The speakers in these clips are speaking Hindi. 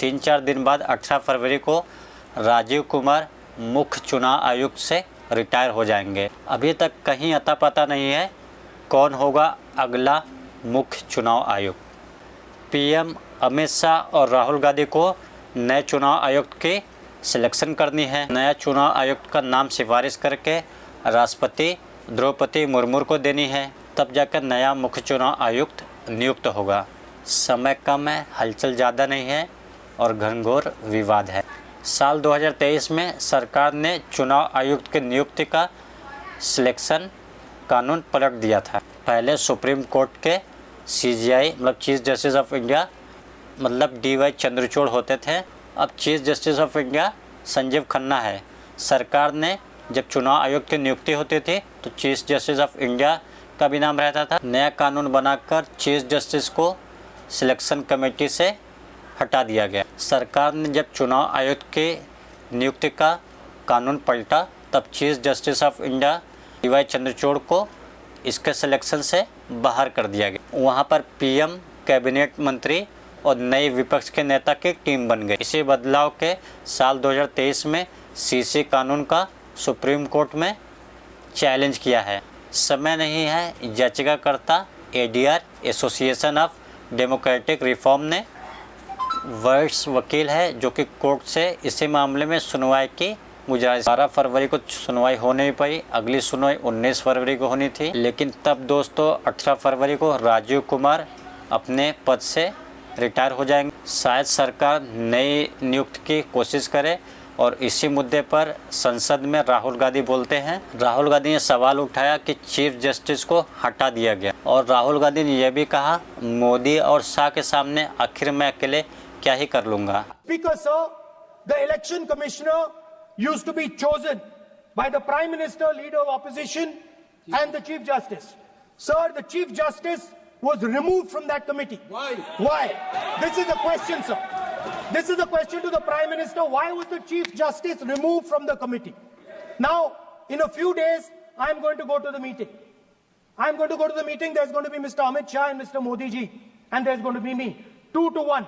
3-4 दिन बाद 18 फरवरी को राजीव कुमार मुख्य चुनाव आयुक्त से रिटायर हो जाएंगे। अभी तक कहीं अता पता नहीं है कौन होगा अगला मुख्य चुनाव आयुक्त। पीएम अमित शाह और राहुल गांधी को नए चुनाव आयुक्त की सिलेक्शन करनी है। नया चुनाव आयुक्त का नाम सिफारिश करके राष्ट्रपति द्रौपदी मुर्मू को देनी है, तब जाकर नया मुख्य चुनाव आयुक्त नियुक्त होगा। समय कम है, हलचल ज़्यादा नहीं है और घनघोर विवाद है। साल 2023 में सरकार ने चुनाव आयुक्त की नियुक्ति का सिलेक्शन कानून पलट दिया था। पहले सुप्रीम कोर्ट के CJI मतलब चीफ जस्टिस ऑफ इंडिया मतलब DY चंद्रचूड़ होते थे। अब chief justice of India Sanjeev Khanna है। सरकार ने जब चुनाव आयुक्त की नियुक्ति होती थी तो चीफ जस्टिस ऑफ इंडिया का भी नाम रहता था। नया कानून बनाकर चीफ जस्टिस को सिलेक्शन कमेटी से हटा दिया गया। सरकार ने जब चुनाव आयुक्त की नियुक्ति का कानून पलटा तब chief justice of India DY Chandrachud को इसके सिलेक्शन से बाहर कर दिया गया। वहाँ पर PM, कैबिनेट मंत्री और नए विपक्ष के नेता की टीम बन गई। इसी बदलाव के साल 2023 में CC कानून का सुप्रीम कोर्ट में चैलेंज किया है। समय नहीं है। याचिकाकर्ता ADR association of democratic reform ने वरिष्ठ वकील है जो कि कोर्ट से इसी मामले में सुनवाई की गुजारिश। 12 फरवरी को सुनवाई हो नहीं पाई। अगली सुनवाई 19 फरवरी को होनी थी, लेकिन तब दोस्तों 18 फरवरी को राजीव कुमार अपने पद से रिटायर हो जाएंगे। शायद सरकार नई नियुक्ति की कोशिश करे और इसी मुद्दे पर संसद में राहुल गांधी बोलते हैं। राहुल गांधी ने सवाल उठाया कि चीफ जस्टिस को हटा दिया गया और राहुल गांधी ने यह भी कहा मोदी और शाह के सामने आखिर मैं अकेले क्या ही कर लूंगा। Speaker sir, the election commissioner used to be chosen by the prime minister, leader of opposition and the chief justice. Sir, the chief justice was removed from that committee. Why? Why? This is a question, sir. This is a question to the Prime Minister. Why was the Chief Justice removed from the committee? Now, in a few days, I am going to go to the meeting. I am going to go to the meeting. There's going to be Mr. Amit Shah and Mr. Modi ji. And there's going to be me. 2-1.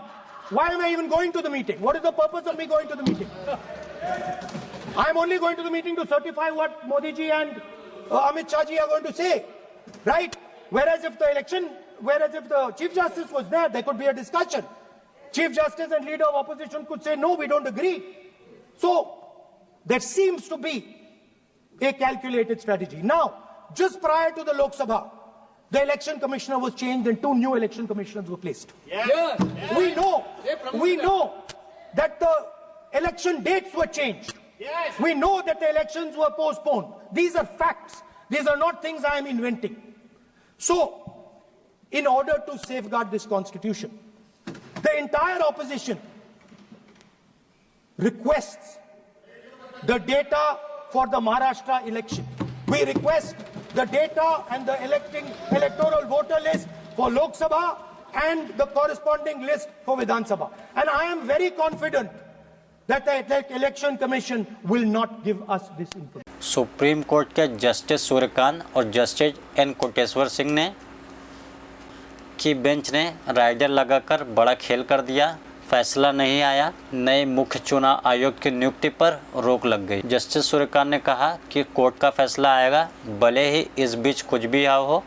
Why am I even going to the meeting? What is the purpose of me going to the meeting? I am only going to the meeting to certify what Modi ji and Amit Shah ji are going to say. Right? Whereas if the Chief Justice was there could be a discussion. Chief Justice and leader of opposition could say, no, we don't agree. So, there seems to be a calculated strategy. Now, just prior to the Lok Sabha, the election commissioner was changed and 2 new election commissioners were placed. Yes. We know that the election dates were changed. Yes. We know that the elections were postponed. These are facts. These are not things I am inventing. So, in order to safeguard this constitution, the entire opposition requests the data for the Maharashtra election. We request the data and the electoral voter list for Lok Sabha and the corresponding list for Vidhan Sabha. And I am very confident that the election commission will not give us this information. Supreme court के जस्टिस सूर्यकांत और जस्टिस N कोटेश्वर सिंह ने की बेंच ने राइडर लगाकर बड़ा खेल कर दिया। फैसला नहीं आया। नए मुख्य चुनाव आयुक्त की नियुक्ति पर रोक लग गई। जस्टिस सूर्यकांत ने कहा कि कोर्ट का फैसला आएगा, भले ही इस बीच कुछ भी हो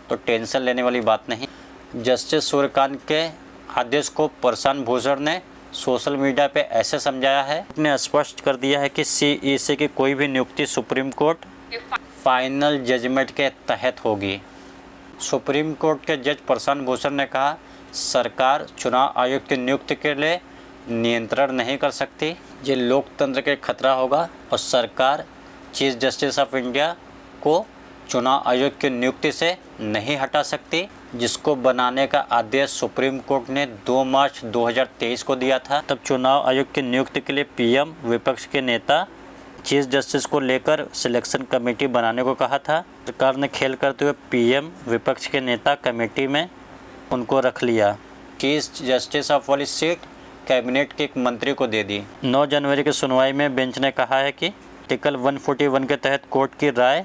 तो टेंशन लेने वाली बात नहीं। जस्टिस सूर्यकांत के आदेश को प्रशांत भूषण ने सोशल मीडिया पे ऐसे समझाया है, ने स्पष्ट कर दिया है कि CEC की कोई भी नियुक्ति सुप्रीम कोर्ट फाइनल जजमेंट के तहत होगी। सुप्रीम कोर्ट के जज प्रशांत भूषण ने कहा सरकार चुनाव आयुक्त की नियुक्ति के लिए नियंत्रण नहीं कर सकती, ये लोकतंत्र के खतरा होगा और सरकार चीफ जस्टिस ऑफ इंडिया को चुनाव आयोग की नियुक्ति से नहीं हटा सकती, जिसको बनाने का आदेश सुप्रीम कोर्ट ने 2 मार्च 2023 को दिया था। तब चुनाव आयोग की नियुक्ति के लिए PM विपक्ष के नेता चीफ जस्टिस को लेकर सिलेक्शन कमेटी बनाने को कहा था। सरकार ने खेल करते हुए PM विपक्ष के नेता कमेटी में उनको रख लिया। चीफ जस्टिस ऑफ वाली सीट कैबिनेट के एक मंत्री को दे दी। 9 जनवरी की सुनवाई में बेंच ने कहा है कि आर्टिकल 141 के तहत कोर्ट की राय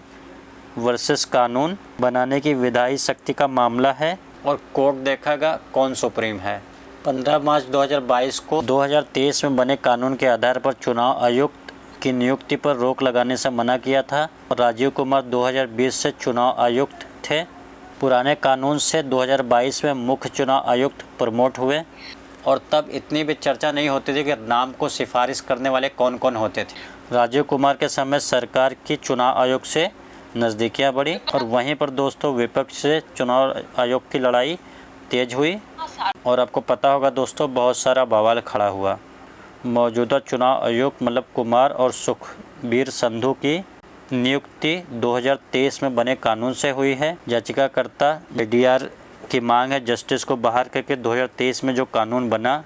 वर्सेस कानून बनाने की विधायी शक्ति का मामला है और कोर्ट देखेगा कौन सुप्रीम है। 15 मार्च 2022 को 2023 में बने कानून के आधार पर चुनाव आयुक्त की नियुक्ति पर रोक लगाने से मना किया था। राजीव कुमार 2020 से चुनाव आयुक्त थे। पुराने कानून से 2022 में मुख्य चुनाव आयुक्त प्रमोट हुए और तब इतनी भी चर्चा नहीं होती थी कि नाम को सिफारिश करने वाले कौन कौन होते थे। राजीव कुमार के समय सरकार की चुनाव आयोग से नज़दीकियाँ बढ़ी और वहीं पर दोस्तों विपक्ष से चुनाव आयोग की लड़ाई तेज हुई और आपको पता होगा दोस्तों बहुत सारा बवाल खड़ा हुआ। मौजूदा चुनाव आयुक्त मतलब कुमार और सुखबीर संधू की नियुक्ति 2023 में बने कानून से हुई है। याचिकाकर्ता एडीआर की मांग है जस्टिस को बहाल करके 2023 में जो कानून बना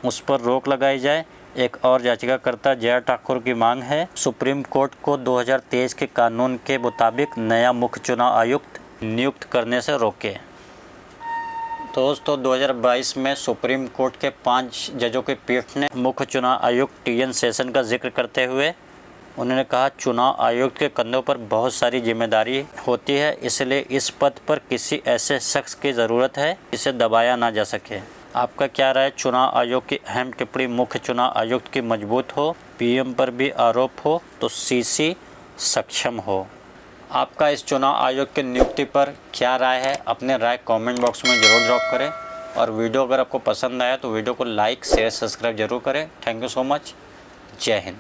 उस पर रोक लगाई जाए। एक और याचिकाकर्ता जया ठाकुर की मांग है सुप्रीम कोर्ट को 2023 के कानून के मुताबिक नया मुख्य चुनाव आयुक्त नियुक्त करने से रोके। दोस्तों 2022 में सुप्रीम कोर्ट के 5 जजों की पीठ ने मुख्य चुनाव आयुक्त टीएन शेषन का जिक्र करते हुए उन्होंने कहा चुनाव आयुक्त के कंधों पर बहुत सारी जिम्मेदारी होती है, इसलिए इस पद पर किसी ऐसे शख्स की ज़रूरत है जिसे दबाया ना जा सके। आपका क्या राय? चुनाव आयोग की अहम टिप्पणी मुख्य चुनाव आयुक्त की मजबूत हो, पीएम पर भी आरोप हो तो सीसी सक्षम हो। आपका इस चुनाव आयोग की नियुक्ति पर क्या राय है? अपने राय कमेंट बॉक्स में ज़रूर ड्रॉप करें और वीडियो अगर आपको पसंद आया तो वीडियो को लाइक शेयर सब्सक्राइब जरूर करें। Thank you so much. जय हिंद।